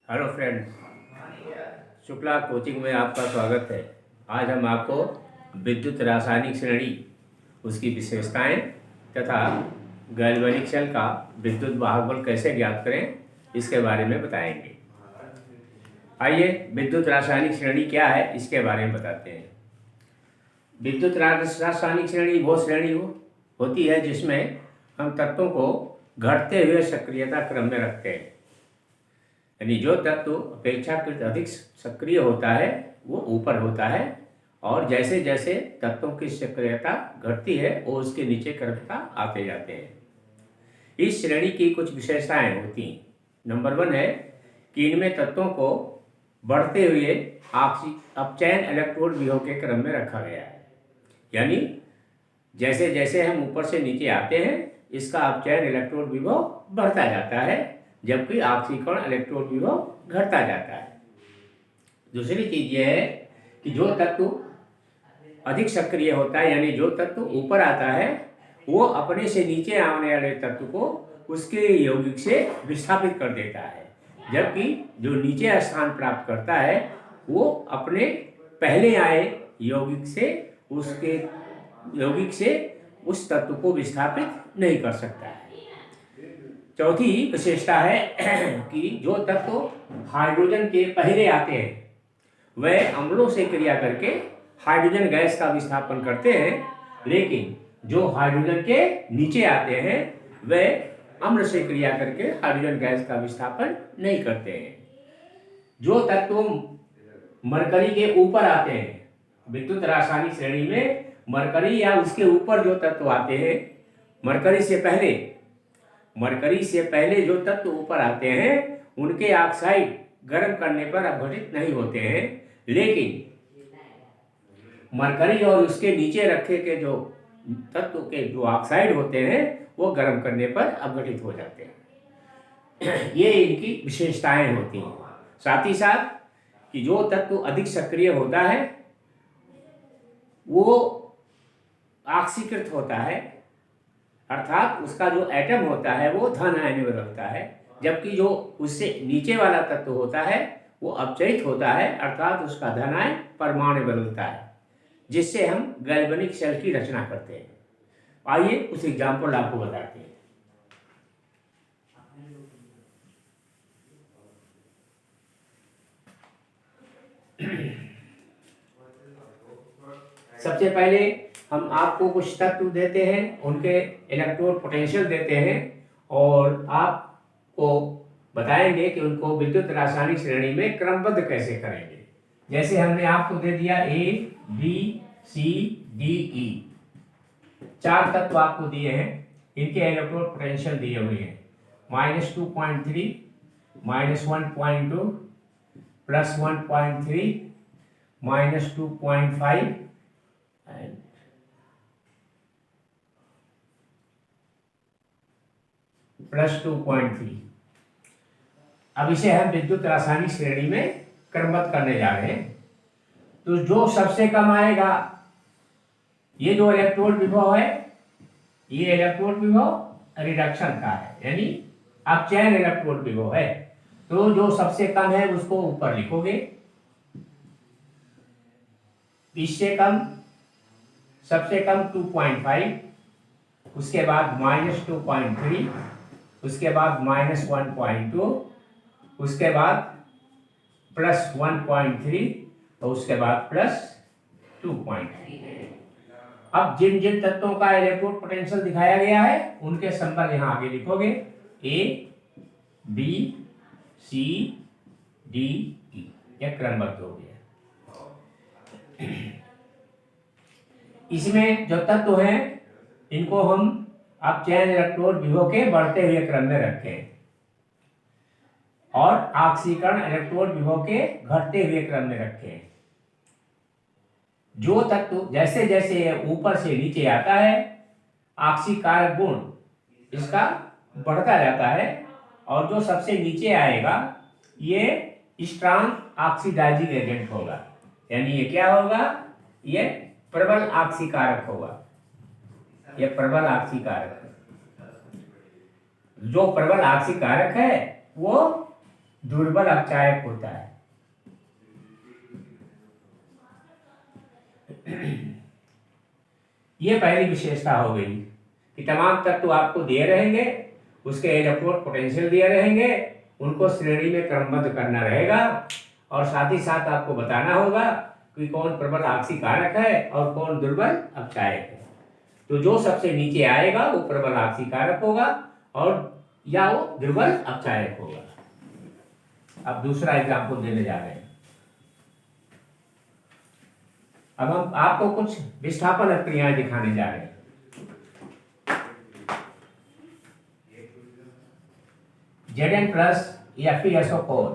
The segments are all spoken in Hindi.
हेलो फ्रेंड्स, शुक्ला कोचिंग में आपका स्वागत है। आज हम आपको विद्युत रासायनिक श्रेणी, उसकी विशेषताएं तथा गैल्वेनिक शेल का विद्युत वाहक बल कैसे ज्ञात करें, इसके बारे में बताएंगे। आइए विद्युत रासायनिक श्रेणी क्या है इसके बारे में बताते हैं। विद्युत रासायनिक श्रेणी वो श्रेणी होती है जिसमें हम तत्वों को घटते हुए सक्रियता क्रम में रखते हैं। यानी जो तत्व अपेक्षाकृत अधिक सक्रिय होता है वो ऊपर होता है, और जैसे जैसे तत्वों की सक्रियता घटती है वो उसके नीचे क्रमशः आते जाते हैं। इस श्रेणी की कुछ विशेषताएं होती हैं। नंबर 1 है कि इनमें तत्वों को बढ़ते हुए अपचयन इलेक्ट्रोड व्यूह के क्रम में रखा गया है। यानी जैसे जैसे हम ऊपर से नीचे आते हैं इसका अपचयन इलेक्ट्रोड व्यूह बढ़ता जाता है, जबकि ऑक्सीकरण इलेक्ट्रोड व्यूह घटता जाता है। दूसरी चीज यह है कि जो तत्व अधिक सक्रिय होता है, यानी जो तत्व ऊपर आता है, वो अपने से नीचे आने वाले तत्व को उसके यौगिक से विस्थापित कर देता है, जबकि जो नीचे स्थान प्राप्त करता है वो अपने पहले आए यौगिक से उस तत्व को विस्थापित नहीं कर सकता है। चौथी विशेषता है कि जो तत्व हाइड्रोजन के पहले आते हैं वह अम्लों से क्रिया करके हाइड्रोजन गैस का विस्थापन करते हैं, लेकिन जो हाइड्रोजन के नीचे आते हैं वह अम्ल से क्रिया करके हाइड्रोजन गैस का विस्थापन नहीं करते हैं। जो तत्व मरकरी के ऊपर आते हैं, विद्युत रासायनिक श्रेणी में मरकरी या उसके ऊपर जो तत्व आते हैं, मरकरी से पहले जो तत्व ऊपर आते हैं उनके ऑक्साइड गर्म करने पर अपघटित नहीं होते हैं, लेकिन मरकरी और उसके नीचे रखे के जो तत्व के जो ऑक्साइड होते हैं वो गर्म करने पर अपघटित हो जाते हैं। ये इनकी विशेषताएं होती हैं। साथ ही साथ कि जो तत्व अधिक सक्रिय होता है वो ऑक्सीकृत होता है, अर्थात उसका जो एटम होता है वो धन आयन में बदलता है, जबकि जो उससे नीचे वाला तत्व होता है वो अपचयित होता है, अर्थात उसका धन आयन परमाणु में बदलता है, जिससे हम गैल्वेनिक शेल की रचना करते हैं। आइए कुछ एग्जाम्पल आपको बताते हैं। सबसे पहले हम आपको कुछ तत्व देते हैं, उनके इलेक्ट्रोड पोटेंशियल देते हैं, और आपको बताएंगे कि उनको विद्युत रासायनिक श्रेणी में क्रमबद्ध कैसे करेंगे। जैसे हमने आपको दे दिया A, B, C, D, E, 4 तत्व आपको दिए हैं। इनके इलेक्ट्रोड पोटेंशियल दिए हुए हैं -2.3, -1.2, +1.3, -2.5 and +2.3। अब इसे हम विद्युत रासायनिक श्रेणी में क्रमबद्ध करने जा रहे हैं। तो जो सबसे कम आएगा, ये जो इलेक्ट्रोड विभव है, ये इलेक्ट्रोड विभव रिडक्शन का है, यानी अपचयन इलेक्ट्रोड विभव है। तो जो सबसे कम है उसको ऊपर लिखोगे, इससे कम सबसे कम 2.5, उसके बाद -2.3, उसके बाद -1.2, उसके बाद +1.3 और उसके बाद +2.3। अब जिन जिन तत्वों का इलेक्ट्रोड पोटेंशियल दिखाया गया है उनके संबंध यहाँ आगे लिखोगे, A, B, C, D, E, यह क्रमबद्ध हो गया। इसमें जो तत्व हैं इनको हम अपचयन इलेक्ट्रोड व्यूह के बढ़ते हुए क्रम में रखें और ऑक्सीकरण इलेक्ट्रोड व्यूह के घटते हुए क्रम में रखें। जो तत्व जैसे जैसे ऊपर से नीचे आता है ऑक्सीकारक गुण इसका बढ़ता जाता है, और जो सबसे नीचे आएगा ये स्ट्रांग ऑक्सीडाइजिंग एजेंट होगा। यानी ये क्या होगा, ये प्रबल ऑक्सीकारक होगा। यह प्रबल ऑक्सीकारक है। जो प्रबल ऑक्सीकारक है वो दुर्बल अपचायक होता है। ये पहली विशेषता हो गई कि तमाम तत्व आपको दिए रहेंगे, उसके इलेक्ट्रोड पोटेंशियल दिए रहेंगे, उनको श्रेणी में क्रमबद्ध करना रहेगा और साथ ही साथ आपको बताना होगा कि कौन प्रबल आक्सीकारक है और कौन दुर्बल अपचायक है। तो जो सबसे नीचे आएगा वो प्रबल आक्सीकारक होगा और या वो दुर्बल अपचायक होगा। अब दूसरा एग्जाम्पल देने जा रहे हैं। अब हम आपको कुछ विस्थापन क्रियाएं दिखाने जा रहे हैं। Zn प्लस FeSO4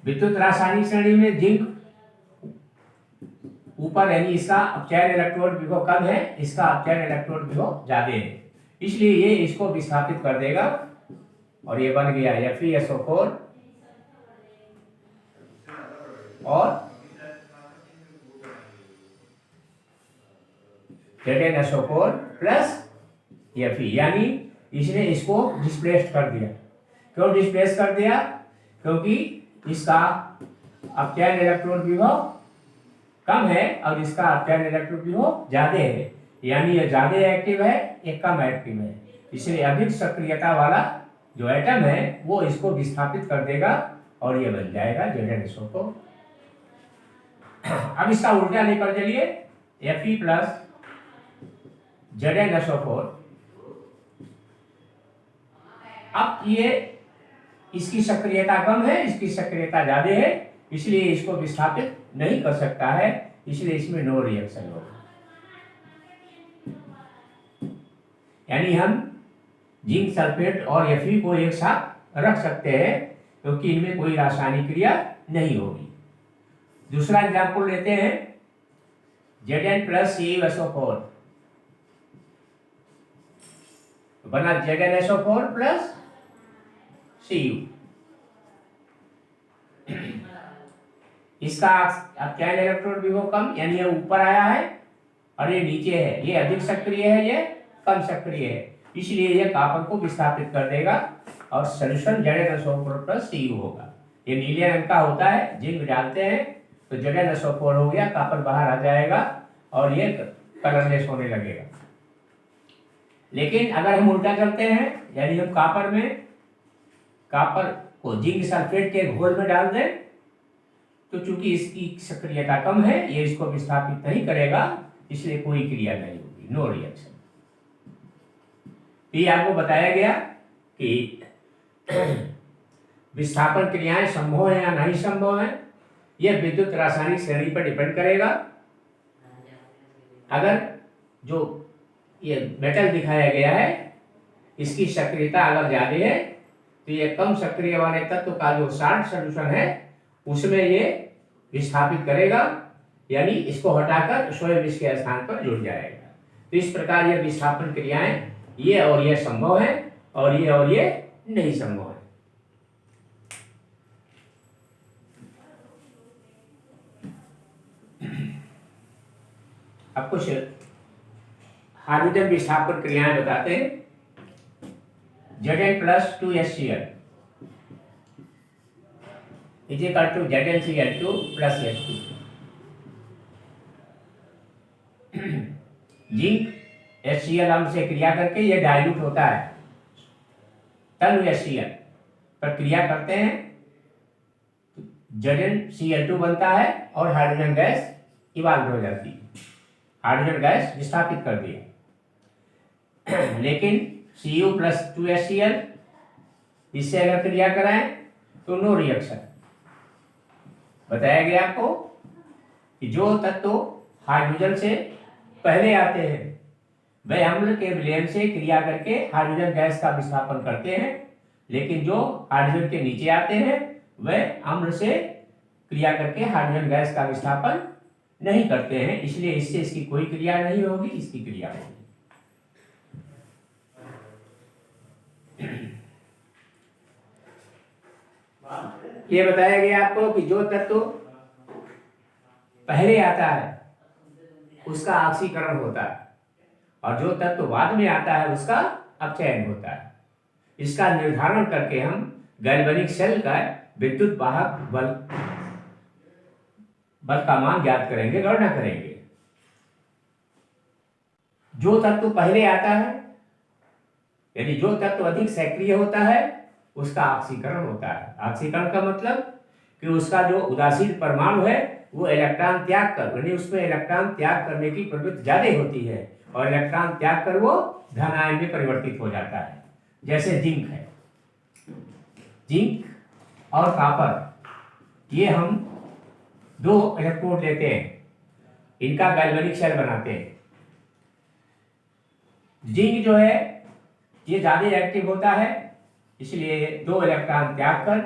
विद्युत रासायनिक श्रेणी में जिंक ऊपर, यानी इसका अपचयन इलेक्ट्रोड विभव कम है, इसका अपचयन इलेक्ट्रोड विभव ज्यादा है, इसलिए ये इसको विस्थापित कर देगा और ये बन गया FeSO4 और ZnSO4 प्लस Fe, यानी इसने इसको डिस्प्लेस कर दिया। क्यों डिस्प्लेस कर दिया? क्योंकि इसका अपचयन इलेक्ट्रोड विभव कम है और इसका अपचयन इलेक्ट्रोड विभव ज्यादा है, यानी ये ज्यादा एक्टिव है, ये कम एक्टिव है, इसलिए अधिक सक्रियता वाला जो एटम है वो इसको विस्थापित कर देगा और ये बन जाएगा ZnSO4। अब इसका उल्टा लेकर चलिए, Fe प्लस ZnSO4। अब ये इसकी सक्रियता कम है, इसकी सक्रियता ज्यादा है, इसलिए इसको विस्थापित नहीं कर सकता है, इसलिए इसमें नो रिएक्शन होगा। यानी हम जिंक सल्फेट और Fe को एक साथ रख सकते हैं क्योंकि इनमें कोई रासायनिक क्रिया नहीं होगी। दूसरा एग्जाम्पल लेते हैं, Zn प्लस CuSO4 बना ZnSO4 प्लस Cu। इसका अपचयन इलेक्ट्रोड विभव कम, यानी ये ऊपर आया है और ये नीचे है, ये अधिक सक्रिय है, ये कम सक्रिय है, इसलिए ये कॉपर को विस्थापित कर देगा और सॉल्यूशन ZnSO4 प्लस Cu होगा। ये नीले रंग का होता है, जिंक डालते हैं तो ZnSO4 हो गया, कॉपर बाहर आ जाएगा और ये कलरलेस होने लगेगा। लेकिन अगर हम उल्टा करते हैं, यानी हम कॉपर को जिंक सल्फेट के घोल में डाल दें तो चूंकि इसकी सक्रियता कम है, ये इसको विस्थापित नहीं करेगा, इसलिए कोई क्रिया नहीं होगी, नो रिएक्शन। ये आपको बताया गया कि विस्थापन क्रियाएं संभव है या नहीं संभव है, यह विद्युत रासायनिक श्रेणी पर डिपेंड करेगा। अगर जो ये मेटल दिखाया गया है इसकी सक्रियता अगर ज्यादा है तो ये कम सक्रिय वाले तत्व का जो शार्ट सॉल्यूशन है उसमें ये विस्थापित करेगा, यानी इसको हटाकर स्वयं इसके स्थान पर जुड़ जाएगा। तो इस प्रकार ये विस्थापन क्रियाएं ये और ये संभव है और ये नहीं संभव है। अब कुछ हाइड्रोजन विस्थापन क्रियाएं बताते हैं। Zn plus 2HCl is equal to ZnCl2 plus H2। Zinc HCl अम्ल से क्रिया करके ये डाइल्यूट होता है, तनु HCl पर क्रिया करते हैं ZnCl2 बनता है और हाइड्रोजन गैस इवाल्व हो जाती है, हाइड्रोजन गैस विस्थापित कर दिया। लेकिन Cu प्लस 2HCl इससे अगर क्रिया कराएं तो नो रिएक्शन। बताया गया आपको कि जो तत्व हाइड्रोजन से पहले आते हैं वे अम्ल के विलयन से क्रिया करके हाइड्रोजन गैस का विस्थापन करते हैं, लेकिन जो हाइड्रोजन के नीचे आते हैं वे अम्ल से क्रिया करके हाइड्रोजन गैस का विस्थापन नहीं करते हैं, इसलिए इससे इसकी कोई क्रिया नहीं होगी, इसकी क्रिया होगी। ये बताया गया आपको कि जो तत्व पहले आता है उसका ऑक्सीकरण होता है और जो तत्व बाद में आता है उसका अपचयन होता है। इसका निर्धारण करके हम गैल्वेनिक सेल का विद्युत वाहक बल का मान ज्ञात करेंगे, गणना करेंगे। जो तत्व पहले आता है, यानी जो तत्व अधिक सक्रिय होता है, उसका ऑक्सीकरण होता है। ऑक्सीकरण का मतलब कि उसका जो उदासीन परमाणु है वो इलेक्ट्रॉन त्याग कर, यानी उसमें इलेक्ट्रॉन त्याग करने की प्रवृत्ति ज्यादा होती है और इलेक्ट्रॉन त्याग कर वो धन आयन में परिवर्तित हो जाता है। जैसे जिंक है, जिंक और कॉपर, ये हम दो इलेक्ट्रोड लेते हैं, इनका गैल्वेनिक शेल बनाते हैं। जिंक जो है ये ज्यादा एक्टिव होता है, इसलिए दो इलेक्ट्रॉन त्याग कर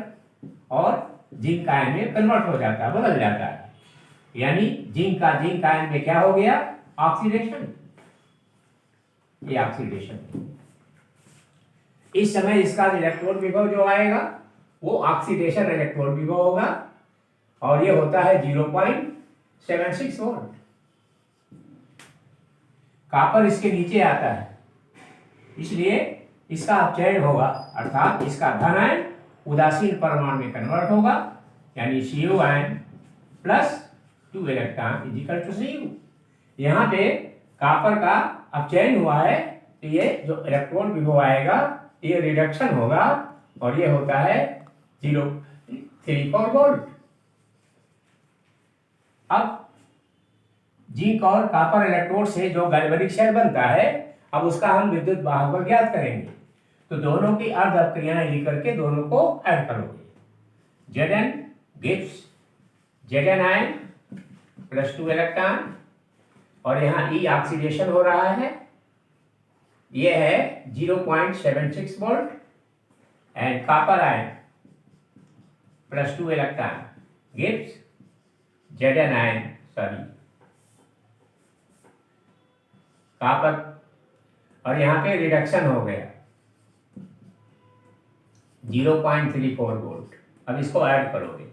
और जिंक आयन में कन्वर्ट हो जाता है, बदल जाता है। यानी जिंक का जिंक आयन में क्या हो गया? ऑक्सीडेशन। ये ऑक्सीडेशन। इस समय इसका इलेक्ट्रॉन विभव जो आएगा वो ऑक्सीडेशन इलेक्ट्रॉन विभव होगा और ये होता है 0.76 वोल्ट। कॉपर इसके नीचे आता है, इसलिए इसका अपचयन होगा, अर्थात इसका धन आयन उदासीन परमाणु में कन्वर्ट होगा, यानी Cu ion plus 2 electron is equal to Cu। यहाँ पे कॉपर का अपचयन हुआ है तो ये जो इलेक्ट्रॉन विभव आएगा ये रिडक्शन होगा और ये होता है 0.34 वोल्ट। अब जिंक और कॉपर इलेक्ट्रोड से जो गैल्वेनिक शेल बनता है, अब उसका हम विद्युत वाहक बल ज्ञात करेंगे। तो दोनों की अर्ध अपक्रियाएं लिख करके दोनों को ऐड करोगे। Zn gives Zn ion plus 2 electron और यहाँ E ऑक्सीडेशन हो रहा है, ये है 0.76 volt and copper ion plus 2 electron gives Zn ion, sorry copper, और यहाँ पे रिडक्शन हो गया 0.34 वोल्ट। अब इसको ऐड करोगे,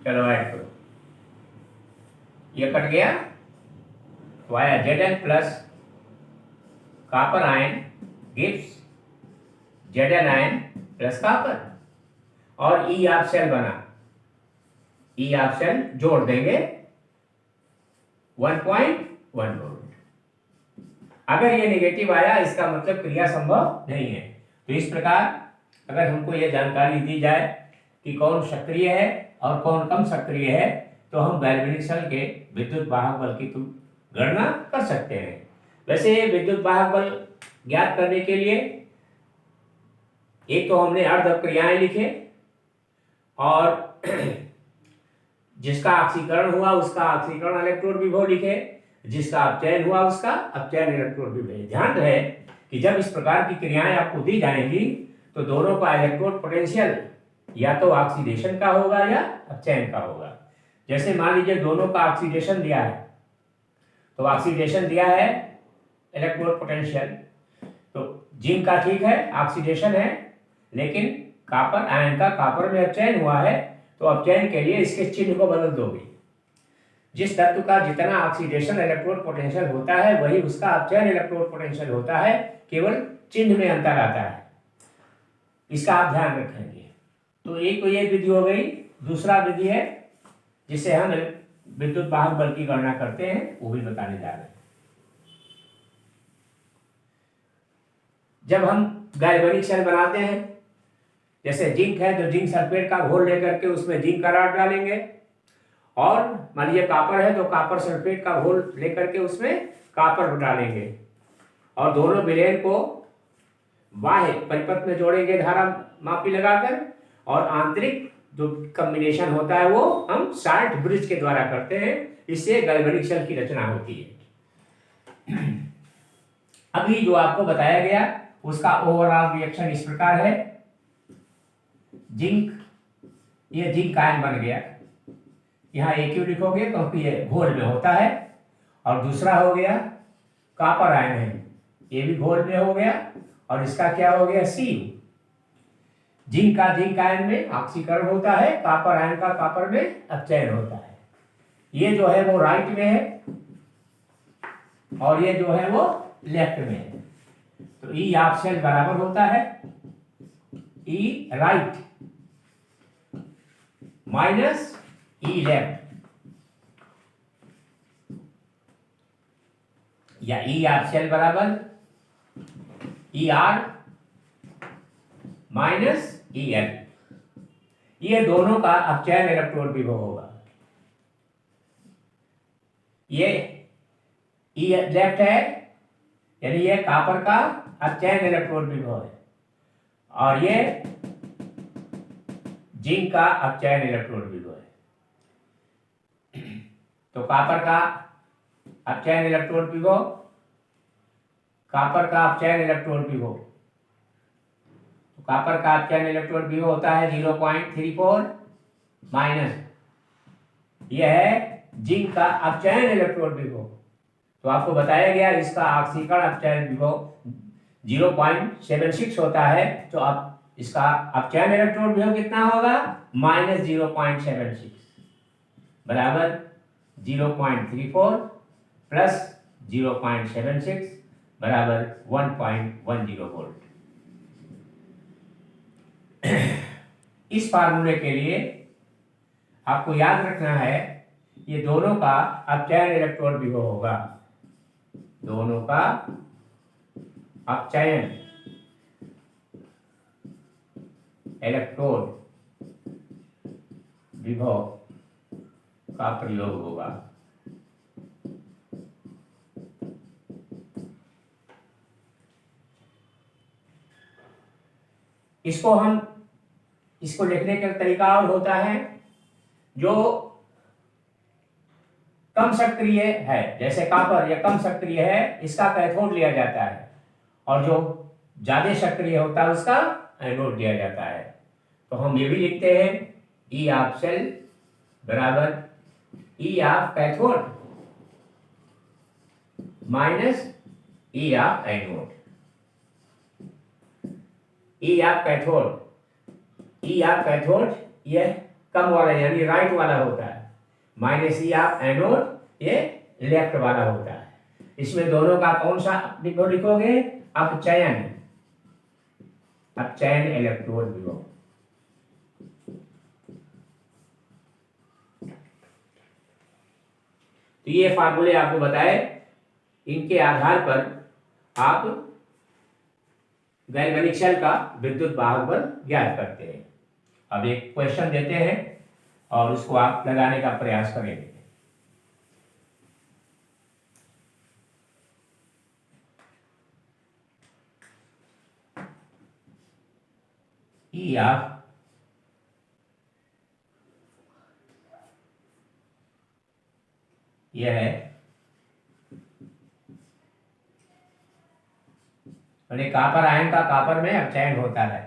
चलो ऐड करो, ये कट गया तो आया Zn plus copper ion gives Zn ion plus copper और E ऑफ सेल बना, E ऑफ सेल जोड़ देंगे 1.1 वोल्ट। अगर ये नेगेटिव आया इसका मतलब क्रिया संभव नहीं है। तो इस प्रकार अगर हमको ये जानकारी दी जाए कि कौन सक्रिय है और कौन कम सक्रिय है, तो हम गैल्वेनिक शेल के विद्युत वाहक बल की गणना कर सकते हैं। वैसे विद्युत वाहक बल ज्ञात करने के लिए एक तो हमने अर्ध अपक्रियाएं लिखे और जिसका ऑक्सीकरण हुआ उसका ऑक्सीकरण इलेक्ट्रोड विभव लिखे, जिसका अपचयन हुआ उसका अपचयन इलेक्ट्रोड विभव। ध्यान रहे कि जब इस प्रकार की क्रियाएं आपको दी जाएंगी तो दोनों का इलेक्ट्रोड पोटेंशियल या तो ऑक्सीडेशन का होगा या अपचयन का होगा। जैसे मान लीजिए दोनों का ऑक्सीडेशन दिया है, तो ऑक्सीडेशन दिया है इलेक्ट्रोड पोटेंशियल, तो जिंक का ठीक है ऑक्सीडेशन है, लेकिन कॉपर आयन का कॉपर में अपचयन हुआ है, तो अपचयन के लिए इसके चिन्ह को बदल दोगे। जिस तत्व का जितना ऑक्सीडेशन इलेक्ट्रोड पोटेंशियल होता है वही उसका अपचयन इलेक्ट्रोड पोटेंशियल होता है, केवल चिन्ह में अंतर आता है, इसका आप ध्यान रखेंगे। तो एक तो ये विधि हो गई। दूसरा विधि है जिससे हम विद्युत वाहक बल की गणना करते हैं, वो भी बताने जा रहे हैं। जब हम गैल्वेनिक शेल बनाते हैं, जैसे जिंक है तो जिंक सल्फेट का घोल लेकर के उसमें जिंक का रॉड डालेंगे, और मान लीजिए कॉपर है तो कॉपर सल्फेट का घोल लेकर के उसमें कॉपर डालेंगे और दोनों विलेन को बाह्य परिपथ में जोड़ेंगे धारा मापी लगाकर, और आंतरिक जो कॉम्बिनेशन होता है वो हम शार्ट ब्रिज के द्वारा करते हैं, इससे गैल्वेनिक शेल की रचना होती है। अभी जो आपको बताया गया उसका ओवरऑल रिएक्शन इस प्रकार है। जिंक, ये जिंक आयन बन गया, यहाँ AQ लिखोगे क्योंकि ये घोल में होता है, और दूसरा हो गया कॉपर आयन है, ये भी घोल में हो गया, और इसका क्या हो गया Cu। जिंक का जिंक आयन में ऑक्सीकरण होता है, कॉपर आयन का कॉपर में अपचयन होता है। ये जो है वो राइट में है और ये जो है वो लेफ्ट में है। तो ई ऑफ सेल बराबर होता है ई राइट माइनस ई लेफ्ट, या ई ऑफ सेल बराबर E R minus E L. ये दोनों का अपचयन इलेक्ट्रोड विभव होगा। ये ई लेफ्ट है, यानी ये कॉपर का अपचयन इलेक्ट्रोड विभव है, और ये जिंक का अपचयन इलेक्ट्रोड विभव है। तो कॉपर का अपचयन इलेक्ट्रोड विभव, कॉपर का अपचयन इलेक्ट्रोड विभव, तो कॉपर का अपचयन इलेक्ट्रोड विभव होता है 0.34 माइनस, यह है जिंक का अपचयन इलेक्ट्रोड विभव। तो आपको बताया गया इसका ऑक्सीकरण अपचयन विभव 0.76 होता है, तो आप इसका अपचयन इलेक्ट्रोड विभव कितना होगा, माइनस 0.76 बराबर 0.34 प्लस 0.76 बराबर 1.10 वोल्ट। इस फार्मूले के लिए आपको याद रखना है ये दोनों का अपचयन इलेक्ट्रोड विभव होगा, दोनों का अपचयन इलेक्ट्रोड विभव का प्रयोग होगा। इसको लिखने का तरीका और होता है, जो कम सक्रिय है जैसे कॉपर या कम सक्रिय है, इसका कैथोड लिया जाता है, और जो ज्यादा सक्रिय होता है उसका एनोड लिया जाता है। तो हम ये भी लिखते हैं ई ऑफ सेल बराबर ई of cathode minus E of anode. E of cathode, E of cathode ये कम वाला यानी राइट वाला होता है, माइनस ई ऑफ एनोड ये लेफ्ट वाला होता है। इसमें दोनों का कौन सा विभव लिखोगे, अपचयन, अपचयन इलेक्ट्रोड विभव। तो ये फार्मूले आपको बताए, इनके आधार पर आप गैल्वेनिक शेल का विद्युत वाहक बल ज्ञात करते हैं। अब एक क्वेश्चन देते हैं और उसको आप लगाने का प्रयास करेंगे। ई ऑफ यह है, कॉपर आयन का कॉपर में अपचयन होता है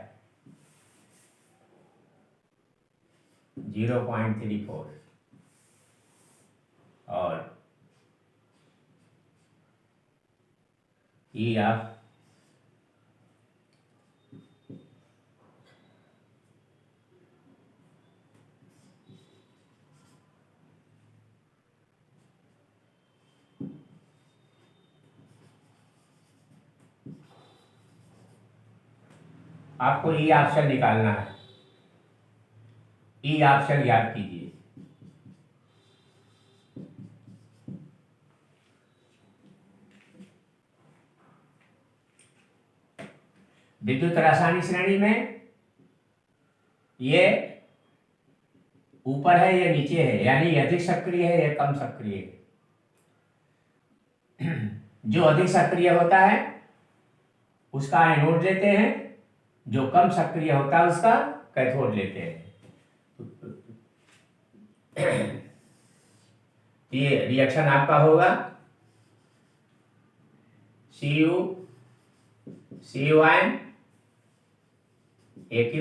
0.34, और ई ऑफ आपको ई ऑप्शन निकालना है। ई ऑप्शन याद कीजिए, विद्युत रासायनिक श्रेणी में ये ऊपर है, ये नीचे है, यानी ये अधिक सक्रिय है, ये कम सक्रिय है। जो अधिक सक्रिय होता है उसका एनोड लेते हैं, जो कम सक्रिय होता है उसका कैथोड लेते हैं। ये रिएक्शन आपका होगा Cu ion Aq,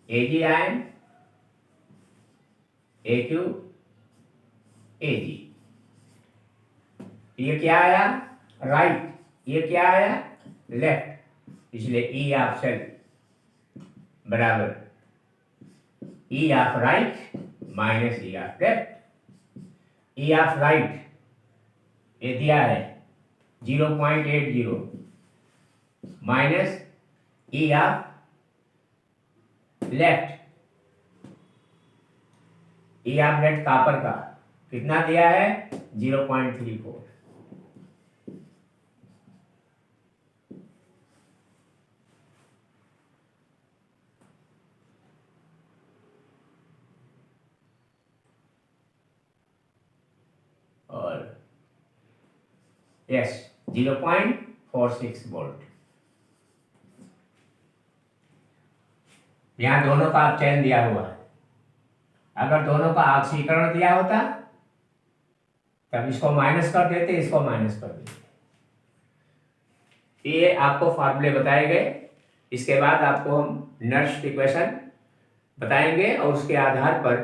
Ag ion Aq, Ag। ये क्या आया, राइट, ये क्या आया, लेफ्ट, इसलिए ई ऑफ सेल बराबर ई of right minus E of left. E of right ये दिया है 0.80 minus E of left, E of left copper का कितना दिया है 0.34। और यस 0.46 वोल्ट। यहाँ दोनों का चयन दिया हुआ है, अगर दोनों का ऑक्सीकरण दिया होता तब इसको माइनस कर देते, इसको माइनस कर देते। ये आपको फार्मूले बताए गए। इसके बाद आपको हम नर्स इक्वेशन बताएंगे और उसके आधार पर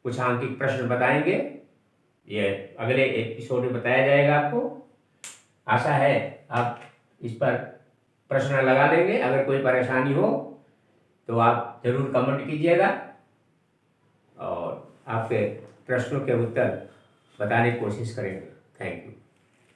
कुछ आंकिक प्रश्न बताएंगे। ये अगले एपिसोड में बताया जाएगा आपको। आशा है आप इस पर प्रश्न लगा लेंगे। अगर कोई परेशानी हो तो आप जरूर कमेंट कीजिएगा और आपके प्रश्नों के उत्तर बताने की कोशिश करेंगे। Thank you.